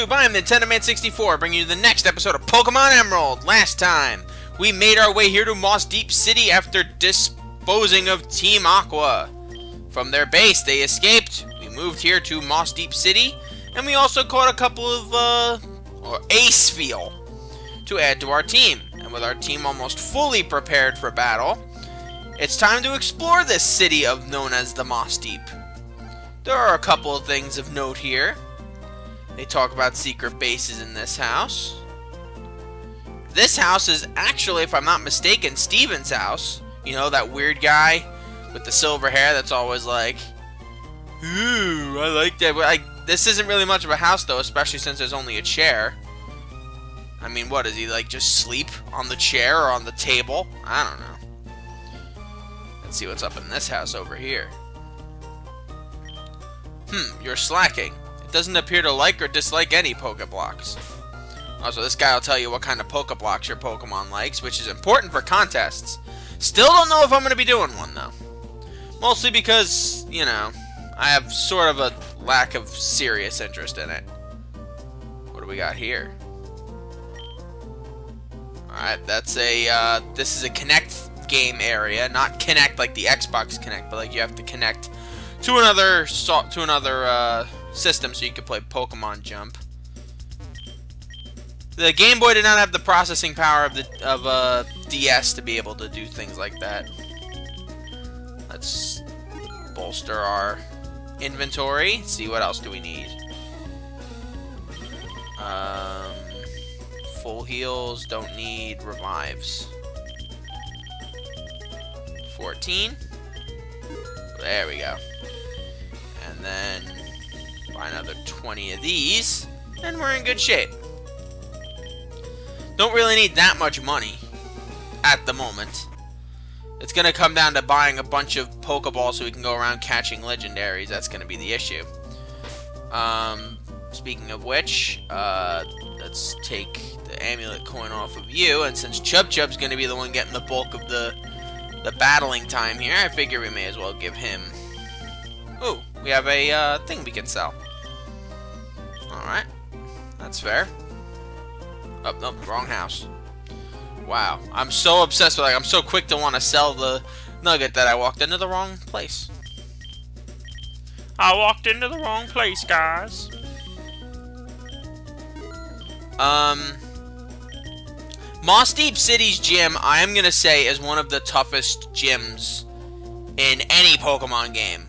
YouTube, I'm Nintendo Man 64, bringing you the next episode of Pokemon Emerald. Last time, we made our way here to Mossdeep City after disposing of Team Aqua. From their base, they escaped. We moved here to Mossdeep City, and we also caught a couple of, Ace Feel to add to our team. And with our team almost fully prepared for battle, it's time to explore this city known as the Mossdeep. There are a couple of things of note here. They talk about secret bases in this house. This house is actually, if I'm not mistaken, Steven's house. You know, that weird guy with the silver hair that's always like, ooh, I like that. But this isn't really much of a house, though, especially since there's only a chair. I mean, what, does he, like, just sleep on the chair or on the table? I don't know. Let's see what's up in this house over here. You're slacking. It doesn't appear to like or dislike any Pokeblocks. Also, this guy will tell you what kind of Pokeblocks your Pokemon likes, which is important for contests. Still don't know if I'm going to be doing one, though. Mostly because, you know, I have sort of a lack of serious interest in it. What do we got here? Alright, that's a, this is a Connect game area. Not Connect like the Xbox Connect, but like you have to connect to another system so you can play Pokemon Jump. The Game Boy did not have the processing power of DS to be able to do things like that. Let's bolster our inventory. See what else do we need. Full heals, don't need revives. 14. There we go. And then buy another 20 of these, and we're in good shape. Don't really need that much money at the moment. It's going to come down to buying a bunch of Pokeballs so we can go around catching legendaries. That's going to be the issue. Speaking of which, let's take the amulet coin off of you, and since Chub's going to be the one getting the bulk of the battling time here, I figure we may as well give him... Ooh, we have a thing we can sell. Alright, that's fair. Oh, nope, wrong house. Wow, I'm so obsessed with, like, I'm so quick to want to sell the nugget that I walked into the wrong place. I walked into the wrong place, guys. Mossdeep City's gym, I am going to say, is one of the toughest gyms in any Pokemon game.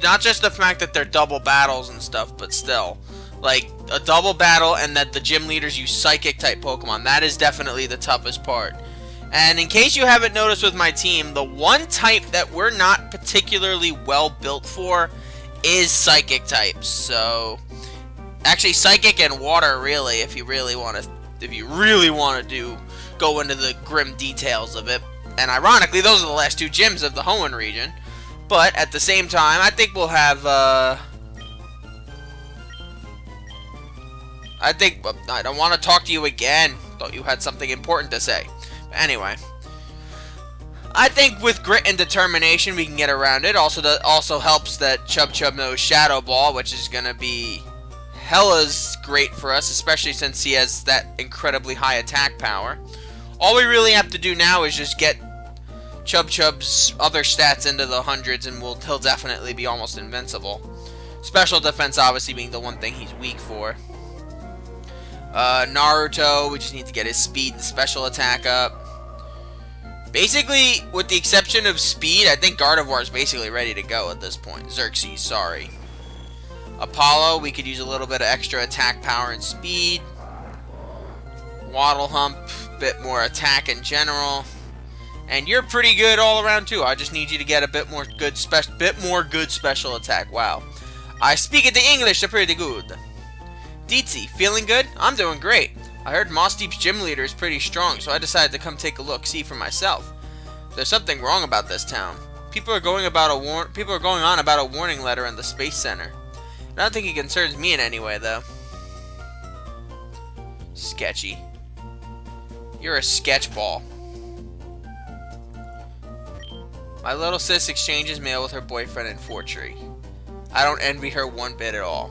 Not just the fact that they're double battles and stuff, but still. Like, a double battle and that the gym leaders use Psychic-type Pokemon, that is definitely the toughest part. And in case you haven't noticed with my team, the one type that we're not particularly well built for is Psychic types. So, actually, Psychic and Water, really, if you really want to go into the grim details of it. And ironically, those are the last two gyms of the Hoenn region. But at the same time, I think we'll have, I don't want to talk to you again. Thought you had something important to say. But anyway, I think with grit and determination, we can get around it. Also helps that Chub knows Shadow Ball, which is going to be hella's great for us, especially since he has that incredibly high attack power. All we really have to do now is just get Chub's other stats into the hundreds, and he'll definitely be almost invincible. Special defense obviously being the one thing he's weak for. Naruto, we just need to get his speed and special attack up. Basically, with the exception of speed, I think Gardevoir is basically ready to go at this point. Xerxes, sorry. Apollo, we could use a little bit of extra attack power and speed. Waddle Hump, bit more attack in general. And you're pretty good all around too. I just need you to get a bit more good special attack. Wow. I speak it the English pretty good. Deetzy, feeling good? I'm doing great. I heard Mossdeep's gym leader is pretty strong, so I decided to come take a look, see for myself. There's something wrong about this town. People are going on about a warning letter in the Space Center. I don't think it concerns me in any way, though. Sketchy. You're a sketchball. My little sis exchanges mail with her boyfriend in Fortree. I don't envy her one bit at all.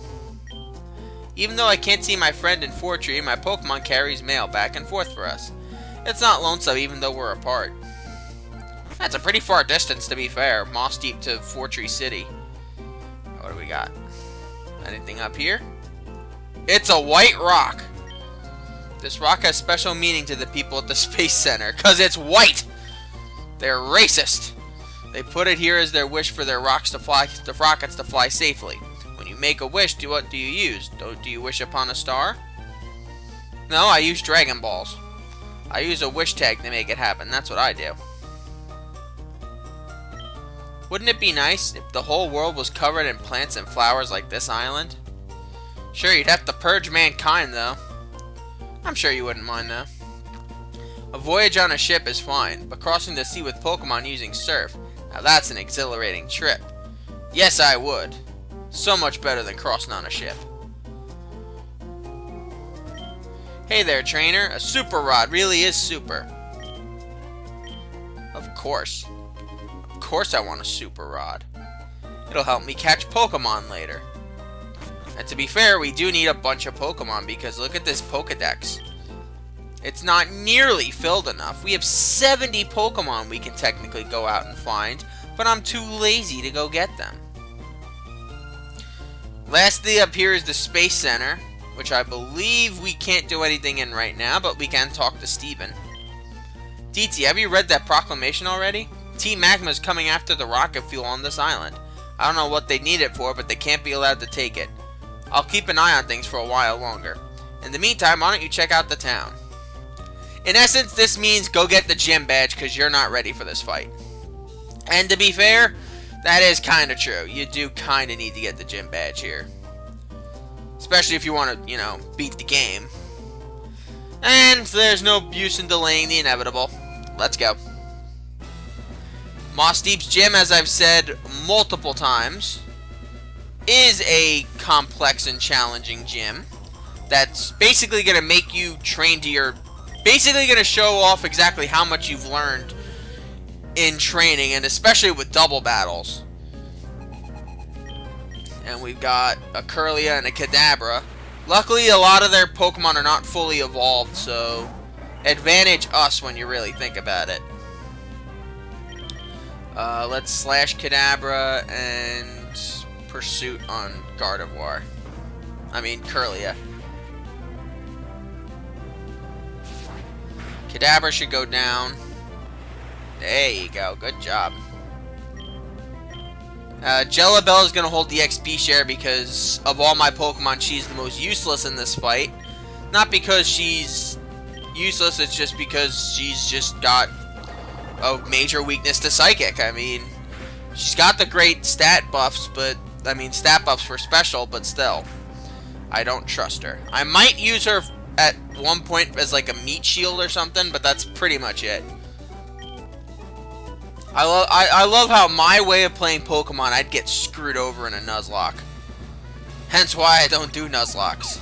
Even though I can't see my friend in Fortree, my Pokemon carries mail back and forth for us. It's not lonesome even though we're apart. That's a pretty far distance, to be fair. Mossdeep to Fortree City. What do we got? Anything up here? It's a white rock. This rock has special meaning to the people at the Space Center, because it's white! They're racist. They put it here as their wish for their rockets to fly safely. When you make a wish, what do you use? Do you wish upon a star? No, I use Dragon Balls. I use a wish tag to make it happen. That's what I do. Wouldn't it be nice if the whole world was covered in plants and flowers like this island? Sure, you'd have to purge mankind, though. I'm sure you wouldn't mind, though. A voyage on a ship is fine, but crossing the sea with Pokemon using surf, now that's an exhilarating trip. Yes, I would. So much better than crossing on a ship. Hey there, trainer. A super rod really is super. Of course. Of course I want a super rod. It'll help me catch Pokemon later. And to be fair, we do need a bunch of Pokemon because look at this Pokedex. It's not nearly filled enough. We have 70 Pokemon we can technically go out and find, but I'm too lazy to go get them. Lastly up here is the Space Center, which I believe we can't do anything in right now, but we can talk to Steven. Deetzy, have you read that proclamation already? Team Magma is coming after the rocket fuel on this island. I don't know what they need it for, but they can't be allowed to take it. I'll keep an eye on things for a while longer. In the meantime, why don't you check out the town? In essence, this means go get the gym badge because you're not ready for this fight. And to be fair, that is kind of true. You do kind of need to get the gym badge here. Especially if you want to, you know, beat the game. And there's no use in delaying the inevitable. Let's go. Mossdeep's gym, as I've said multiple times, is a complex and challenging gym that's basically going to make you train to your... Basically going to show off exactly how much you've learned in training, and especially with double battles. And we've got a Curlia and a Kadabra. Luckily, a lot of their Pokemon are not fully evolved, so advantage us when you really think about it. Let's slash Kadabra and Pursuit on Gardevoir. I mean, Curlia. Kadabra should go down. There you go. Good job. Jelibell is going to hold the XP share because of all my Pokemon, she's the most useless in this fight. Not because she's useless, it's just because she's just got a major weakness to Psychic. I mean, she's got the great stat buffs, but, I mean, stat buffs for special, but still. I don't trust her. I might use her at one point as like a meat shield or something, but that's pretty much it. I love how my way of playing Pokemon, I'd get screwed over in a Nuzlocke. Hence why I don't do Nuzlocks.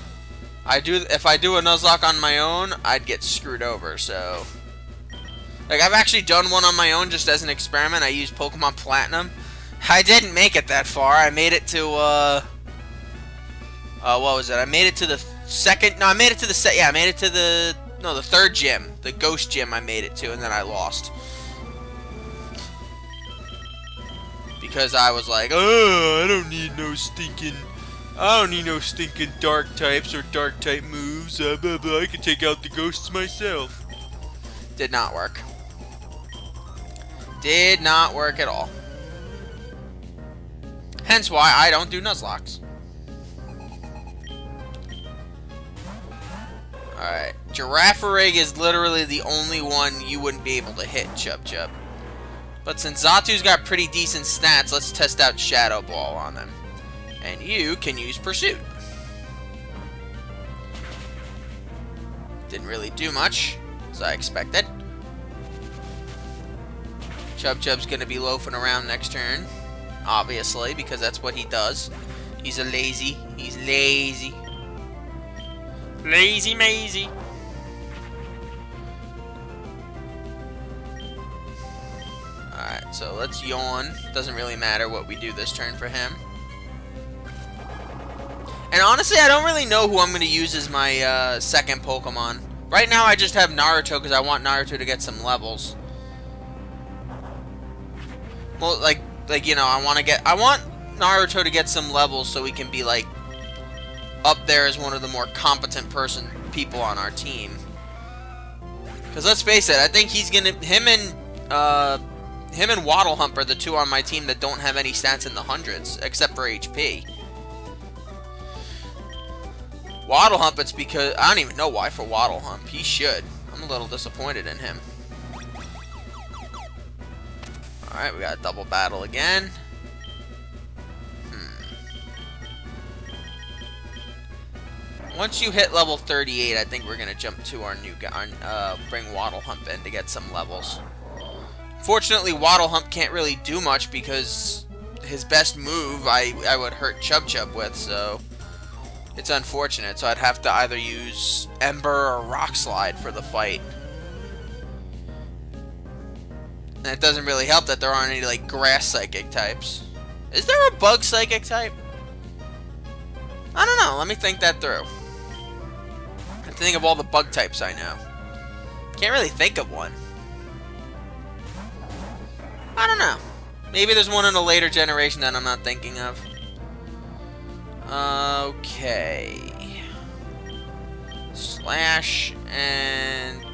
If I do a Nuzlocke on my own, I'd get screwed over, so... Like, I've actually done one on my own just as an experiment. I used Pokemon Platinum. I didn't make it that far. I made it to, what was it? I made it to the second... No, I made it to the... Yeah, I made it to the... No, the third gym. The Ghost Gym I made it to, and then I lost. Because I was like, oh, I don't need no stinking dark types or dark type moves. Blah, blah. I can take out the ghosts myself. Did not work. Did not work at all. Hence why I don't do Nuzlocks. Alright. Girafarig is literally the only one you wouldn't be able to hit, Chub Chub. But since Xatu's got pretty decent stats, let's test out Shadow Ball on him. And you can use Pursuit. Didn't really do much, as I expected. Chub Chub's gonna be loafing around next turn. Obviously, because that's what he does. He's lazy. He's lazy. Lazy Maisie. Alright, so let's yawn. Doesn't really matter what we do this turn for him. And honestly, I don't really know who I'm going to use as my second Pokemon. Right now, I just have Naruto because I want Naruto to get some levels. Well, like you know, I want Naruto to get some levels so he can be like up there as one of the more competent people on our team. Because let's face it, I think him and Waddle Hump are the two on my team that don't have any stats in the hundreds, except for HP. Waddle Hump, it's because I don't even know why for Waddle Hump. He should. I'm a little disappointed in him. Alright, we got a double battle again. Once you hit level 38, I think we're going to jump to our new guy, bring Waddle Hump in to get some levels. Fortunately, Waddle Hump can't really do much because his best move I would hurt Chub Chub with, so it's unfortunate. So I'd have to either use Ember or Rock Slide for the fight. And it doesn't really help that there aren't any, like, Grass Psychic types. Is there a Bug Psychic type? I don't know. Let me think that through. I have to think of all the Bug types I know. Can't really think of one. I don't know. Maybe there's one in a later generation that I'm not thinking of. Okay. Slash and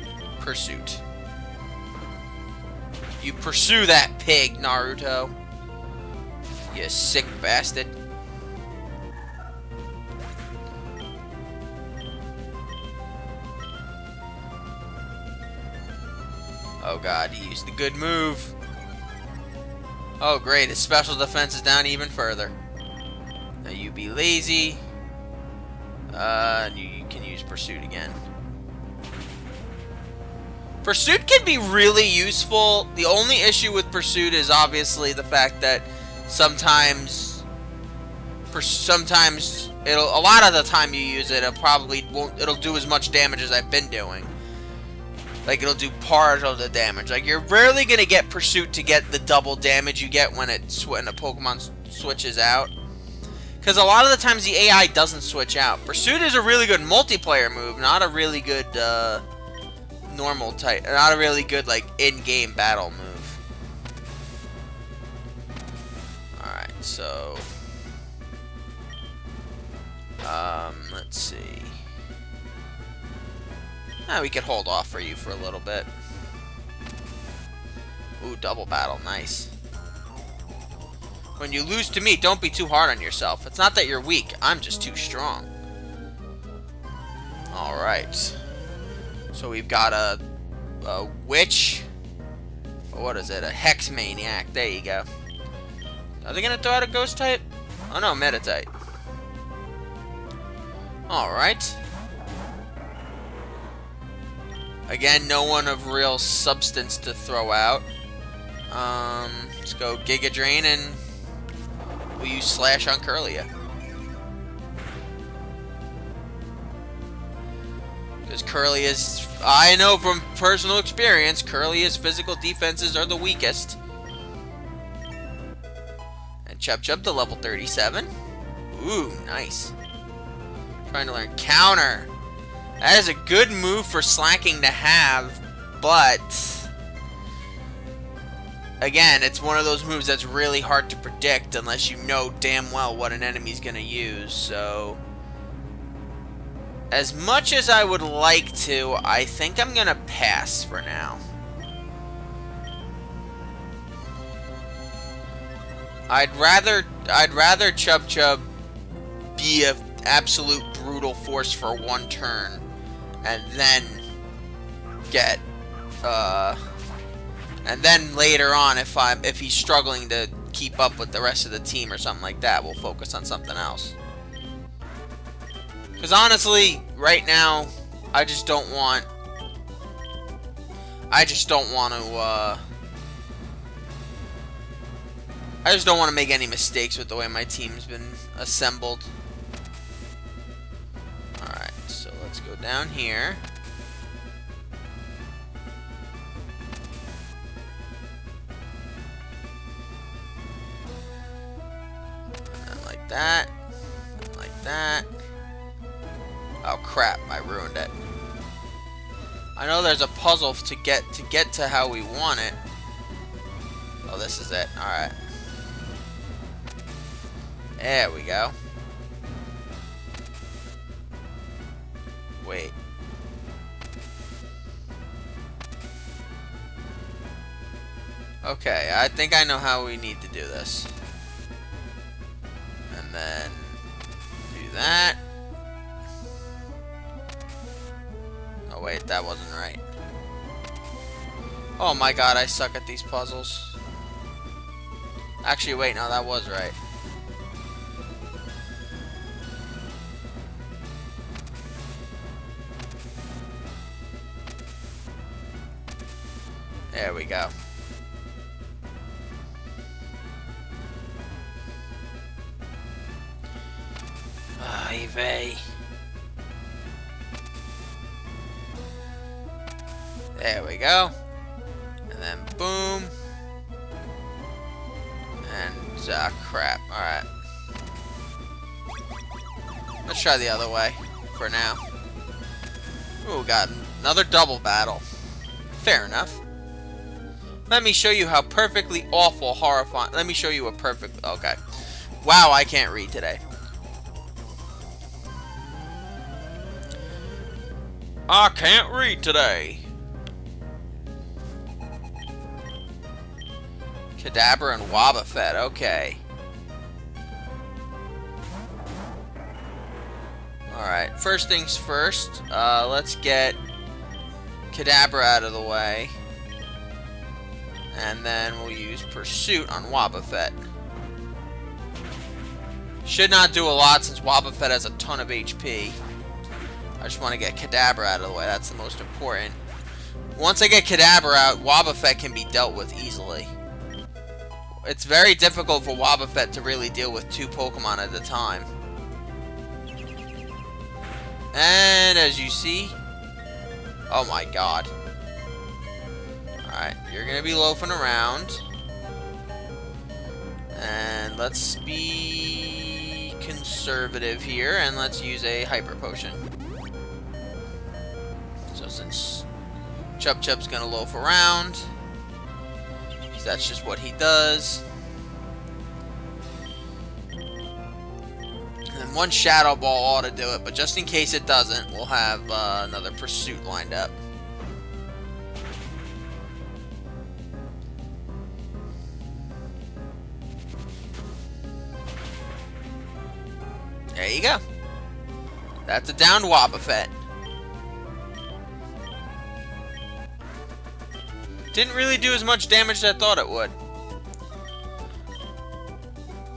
Pursuit. You pursue that pig, Naruto. You sick bastard. Oh god, he used a good move. Oh great, his special defense is down even further. Now you be lazy. You can use Pursuit again. Pursuit can be really useful. The only issue with Pursuit is obviously the fact that sometimes a lot of the time you use it, it'll do as much damage as I've been doing. Like, it'll do part of the damage. Like, you're rarely gonna get Pursuit to get the double damage you get when a Pokemon switches out. Because a lot of the times the AI doesn't switch out. Pursuit is a really good multiplayer move, not a really good, normal type, not a really good, like, in-game battle move. Alright, so... let's see... we could hold off for you for a little bit. Ooh, double battle, nice. When you lose to me, don't be too hard on yourself. It's not that you're weak, I'm just too strong. Alright. So we've got a Witch. What is it? A Hex Maniac. There you go. Are they gonna throw out a Ghost type? Oh no, Meta type. Alright. Again, no one of real substance to throw out. Let's go Giga Drain and we'll use Slash on Curlia. Because Curlia's, I know from personal experience, Curlia's physical defenses are the weakest. And Chub Chub to level 37. Ooh, nice. Trying to learn Counter. That is a good move for Slacking to have, but again, it's one of those moves that's really hard to predict unless you know damn well what an enemy's gonna use, so as much as I would like to, I think I'm gonna pass for now. I'd rather Chub Chub be an absolute brutal force for one turn and then get and then later on if he's struggling to keep up with the rest of the team or something like that, we'll focus on something else. Because honestly, right now, I just don't want to make any mistakes with the way my team's been assembled. Alright, so let's go down here. And like that. And like that. Oh crap, I ruined it. I know there's a puzzle to get to how we want it. Oh, this is it. Alright. There we go. Wait. Okay, I think I know how we need to do this. And then do that. Oh wait, that wasn't right. Oh my god, I suck at these puzzles. Actually, wait, no, that was right. There we go. Ivy. There we go. And then boom. And crap. Alright. Let's try the other way for now. Ooh, got another double battle. Fair enough. Let me show you how perfectly awful, horrifying. Let me show you a perfect. Okay. Wow, I can't read today. I can't read today. Kadabra and Wobbuffet, okay. Alright, first things first, let's get Kadabra out of the way. And then we'll use Pursuit on Wobbuffet. Should not do a lot since Wobbuffet has a ton of HP. I just want to get Kadabra out of the way, that's the most important. Once I get Kadabra out, Wobbuffet can be dealt with easily. It's very difficult for Wobbuffet to really deal with 2 Pokemon at a time. And as you see... Oh my god. Alright, you're gonna be loafing around. And let's be conservative here, and let's use a Hyper Potion. So since Chub Chub's gonna loaf around... That's just what he does. And then one Shadow Ball ought to do it, but just in case it doesn't, we'll have another Pursuit lined up. There you go. That's a downed Wobbuffet. Didn't really do as much damage as I thought it would.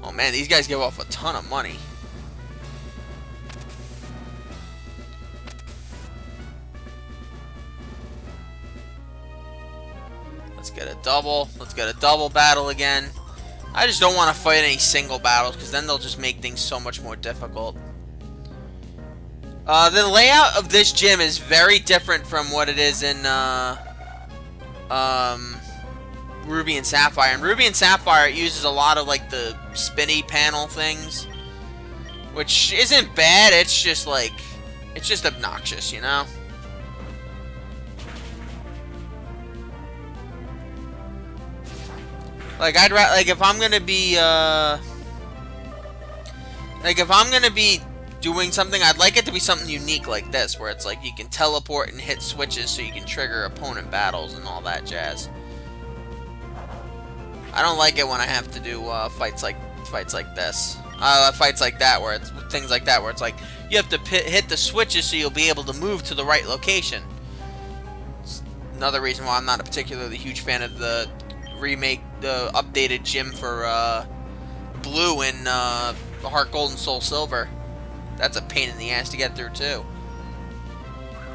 Oh man, these guys give off a ton of money. Let's get a double. Let's get a double battle again. I just don't want to fight any single battles because then they'll just make things so much more difficult. The layout of this gym is very different from what it is in Ruby and Sapphire. In Ruby and Sapphire, it uses a lot of like the spinny panel things, which isn't bad. It's just like, it's just obnoxious, you know. Like I'd rather, like if I'm gonna be doing something, I'd like it to be something unique like this, where it's like you can teleport and hit switches so you can trigger opponent battles and all that jazz. I don't like it when I have to do fights like this. Fights like that, where it's things like that, where it's like you have to hit the switches so you'll be able to move to the right location. It's another reason why I'm not a particularly huge fan of the remake, the updated gym for Blue and Heart Gold and Soul Silver. That's a pain in the ass to get through, too.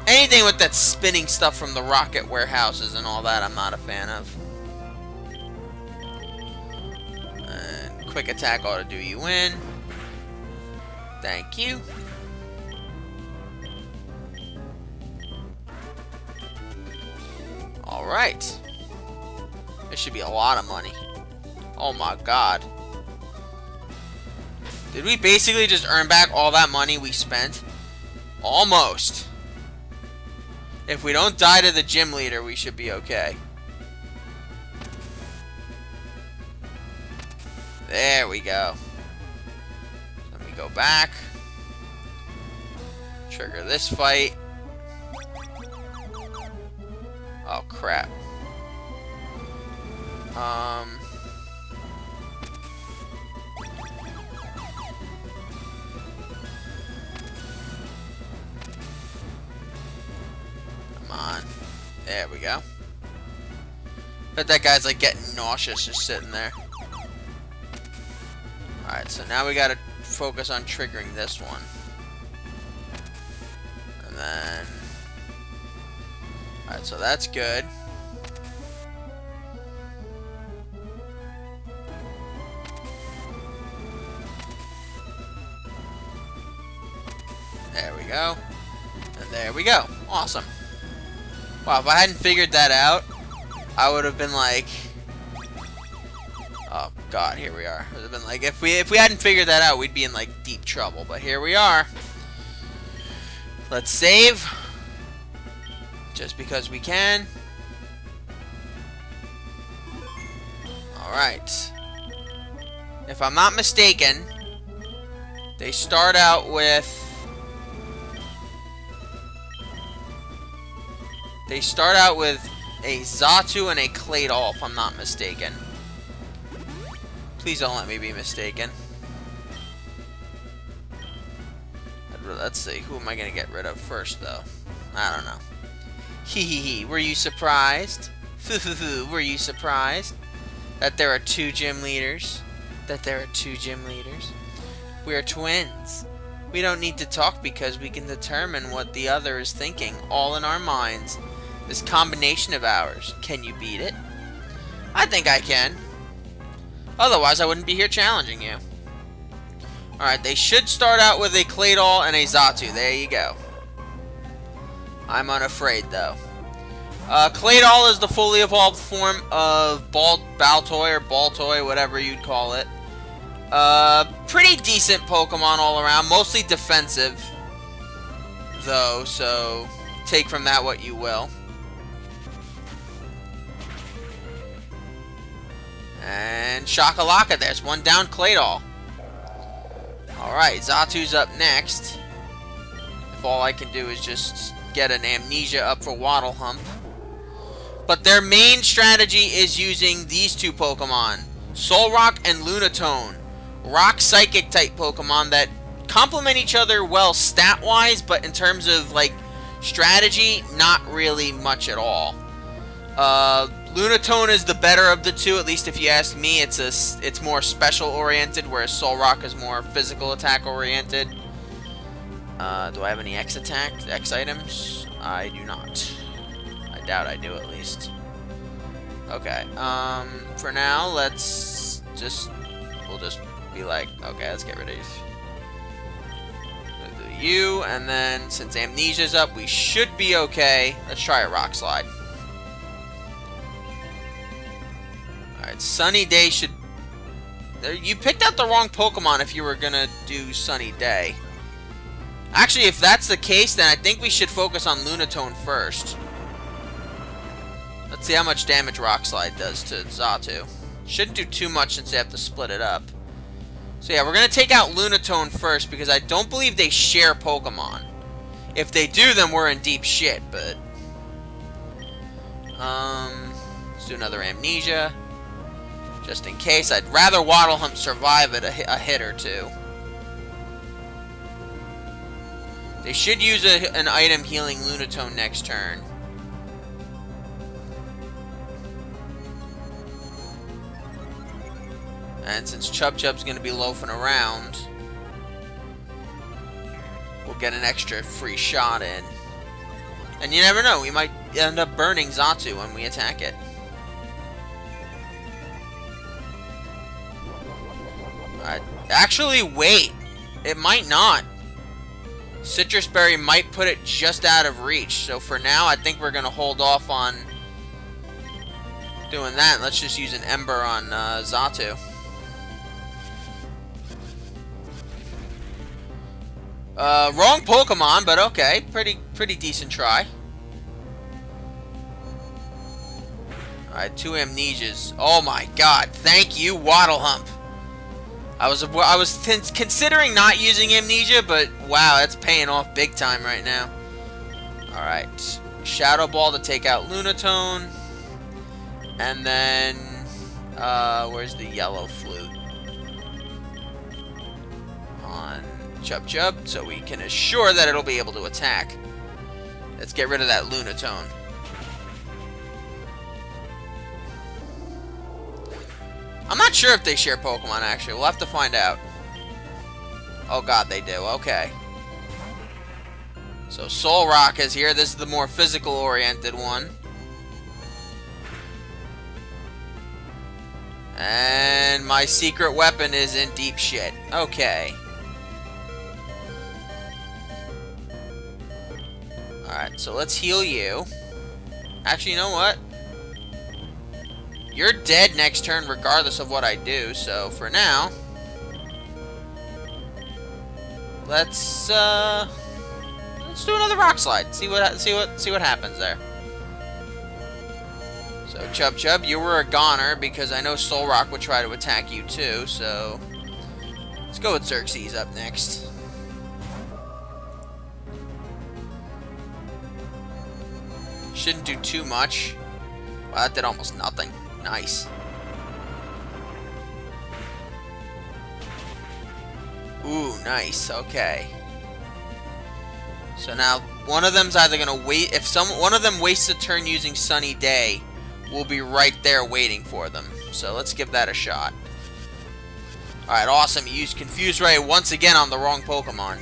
Anything with that spinning stuff from the rocket warehouses and all that, I'm not a fan of. And quick attack ought to do you in. Thank you. Alright. This should be a lot of money. Oh my god. Did we basically just earn back all that money we spent? Almost. If we don't die to the gym leader, we should be okay. There we go. Let me go back. Trigger this fight. Oh, crap. Come on. There we go. Bet that guy's like getting nauseous just sitting there. Alright, so now we gotta focus on triggering this one. And then... Alright, so that's good. There we go. And there we go. Awesome. Wow, if I hadn't figured that out, I would have been like... Oh, God, here we are. It would have been like, if we hadn't figured that out, we'd be in, like, deep trouble. But here we are. Let's save. Just because we can. Alright. If I'm not mistaken, they start out with... They start out with a Xatu and a Claydol, if I'm not mistaken. Please don't let me be mistaken. Let's see, who am I going to get rid of first, though? I don't know. Hee. Were you surprised? Were you surprised? That there are 2 gym leaders? That there are 2 gym leaders? We're twins. We don't need to talk because we can determine what the other is thinking, all in our minds. This combination of ours, can you beat it? I think I can. Otherwise, I wouldn't be here challenging you. Alright, they should start out with a Claydol and a Xatu. There you go. I'm unafraid, though. Claydol is the fully evolved form of Baltoy or Baltoy, whatever you'd call it. Pretty decent Pokemon all around. Mostly defensive, though, so take from that what you will. And Shakalaka, there's one down Claydol. Alright, Xatu's up next. If all I can do is just get an Amnesia up for Waddle Hump. But their main strategy is using these 2 Pokemon, Solrock and Lunatone. Rock Psychic type Pokemon that complement each other well stat-wise, but in terms of, like, strategy, not really much at all. Lunatone is the better of the 2, at least if you ask me. It's more special-oriented, whereas Solrock is more physical attack-oriented. Do I have any X items? I do not. I doubt I do, at least. Okay, for now, we'll just be like, okay, let's get rid of you, and then, since Amnesia's up, we should be okay. Let's try a Rock Slide. Alright, Sunny Day should... You picked out the wrong Pokemon if you were gonna do Sunny Day. Actually, if that's the case, then I think we should focus on Lunatone first. Let's see how much damage Rock Slide does to Xatu. Shouldn't do too much since they have to split it up. So yeah, we're gonna take out Lunatone first because I don't believe they share Pokemon. If they do, then we're in deep shit, but... Let's do another Amnesia. Just in case. I'd rather Waddle Hump survive at a hit or 2. They should use an item healing Lunatone next turn. And since Chub Chub's going to be loafing around, we'll get an extra free shot in. And you never know, we might end up burning Xatu when we attack it. Actually, wait. It might not. Citrus Berry might put it just out of reach. So for now, I think we're going to hold off on doing that. Let's just use an Ember on Xatu. Wrong Pokemon, but okay. Pretty decent try. Alright, 2 Amnesias. Oh my god. Thank you, Waddle Hump. I was considering not using Amnesia, but wow, that's paying off big time right now. Alright. Shadow Ball to take out Lunatone. And then, where's the yellow flute? On Chub Chub, so we can assure that it'll be able to attack. Let's get rid of that Lunatone. I'm not sure if they share Pokemon, actually. We'll have to find out. Oh god, they do. Okay. So Solrock is here. This is the more physical-oriented one. And my secret weapon is in deep shit. Okay. Alright, so let's heal you. Actually, you know what? You're dead next turn regardless of what I do, so for now... Let's do another Rock Slide. See what happens there. So Chub Chub, you were a goner because I know Solrock would try to attack you too, so let's go with Xerxes up next. Shouldn't do too much. Wow, that did almost nothing. Nice. Ooh, nice. Okay. So now one of them's either gonna wait. If one of them wastes a turn using Sunny Day, we'll be right there waiting for them. So let's give that a shot. All right, awesome. You used Confuse Ray once again on the wrong Pokemon.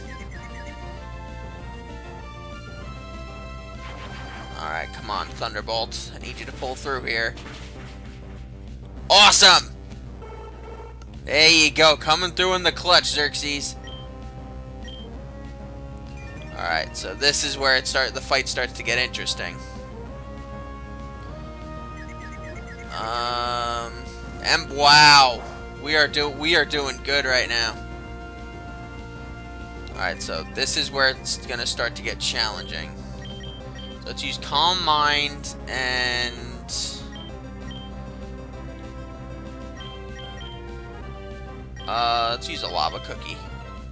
All right, come on, Thunderbolt. I need you to pull through here. Awesome! There you go, coming through in the clutch, Xerxes. Alright, so this is where the fight starts to get interesting. And wow, we are doing good right now. Alright, so this is where it's gonna start to get challenging. So let's use Calm Mind and let's use a Lava Cookie.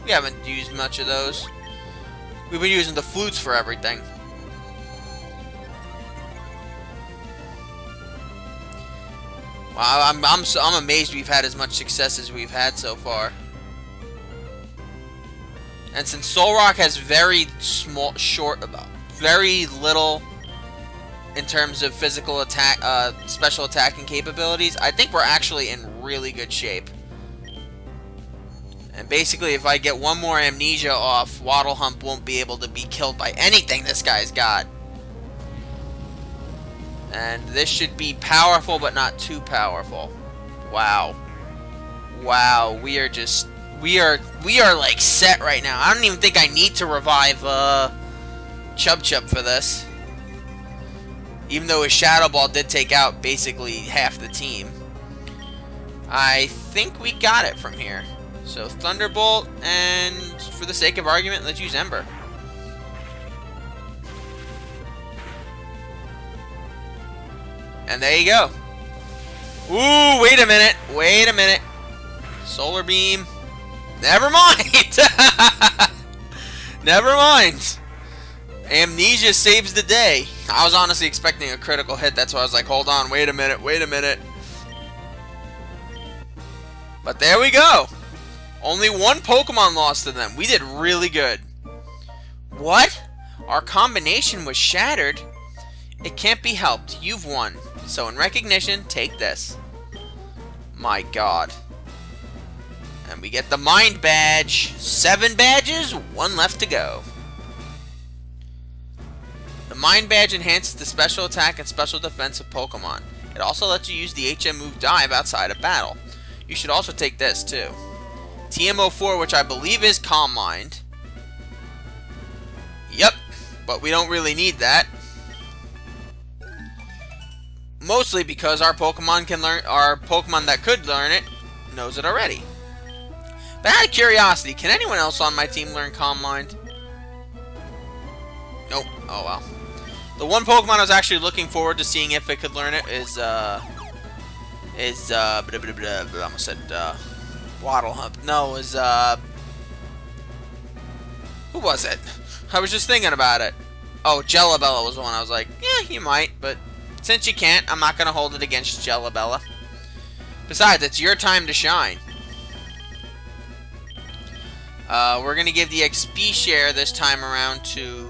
We haven't used much of those. We've been using the flutes for everything. Wow, I'm amazed we've had as much success as we've had so far. And since Solrock has very very little in terms of physical attack, special attacking capabilities, I think we're actually in really good shape. And basically, if I get one more Amnesia off, Waddle Hump won't be able to be killed by anything this guy's got. And this should be powerful, but not too powerful. Wow. Wow, we are like set right now. I don't even think I need to revive Chub Chub for this. Even though his Shadow Ball did take out basically half the team. I think we got it from here. So Thunderbolt, and for the sake of argument, let's use Ember. And there you go. Ooh, wait a minute. Wait a minute. Solar Beam. Never mind. Never mind. Amnesia saves the day. I was honestly expecting a critical hit. That's why I was like, hold on. Wait a minute. Wait a minute. But there we go. Only one Pokemon lost to them. We did really good. What? Our combination was shattered? It can't be helped. You've won. So in recognition, take this. My god. And we get the Mind Badge. 7 badges, 1 left to go. The Mind Badge enhances the special attack and special defense of Pokemon. It also lets you use the HM move Dive outside of battle. You should also take this too. TMO4, which I believe is Calm Mind. Yep, but we don't really need that. Mostly because our Pokemon that could learn it knows it already. But out of curiosity, can anyone else on my team learn Calm Mind? Nope. Oh well. The one Pokemon I was actually looking forward to seeing if it could learn it is I almost said Waddle Hump. No, is who was it? I was just thinking about it. Oh, Jellabella was the one I was like, yeah, you might, but since you can't, I'm not gonna hold it against Jellabella. Besides, it's your time to shine. We're gonna give the XP share this time around to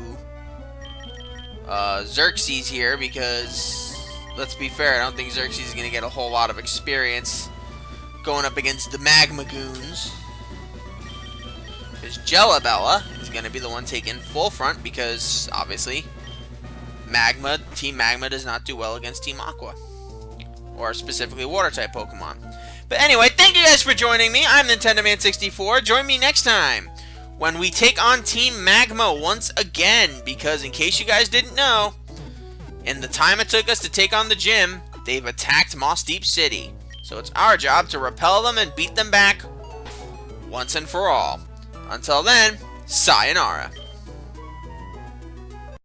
Xerxes here because, let's be fair, I don't think Xerxes is gonna get a whole lot of experience going up against the Magma Goons. Because Jellabella is gonna be the one taking full front because, obviously, Team Magma does not do well against Team Aqua. Or specifically Water-type Pokemon. But anyway, thank you guys for joining me. I'm NintendoMan64. Join me next time when we take on Team Magma once again. Because in case you guys didn't know, in the time it took us to take on the gym, they've attacked Mossdeep City. So it's our job to repel them and beat them back once and for all. Until then, sayonara.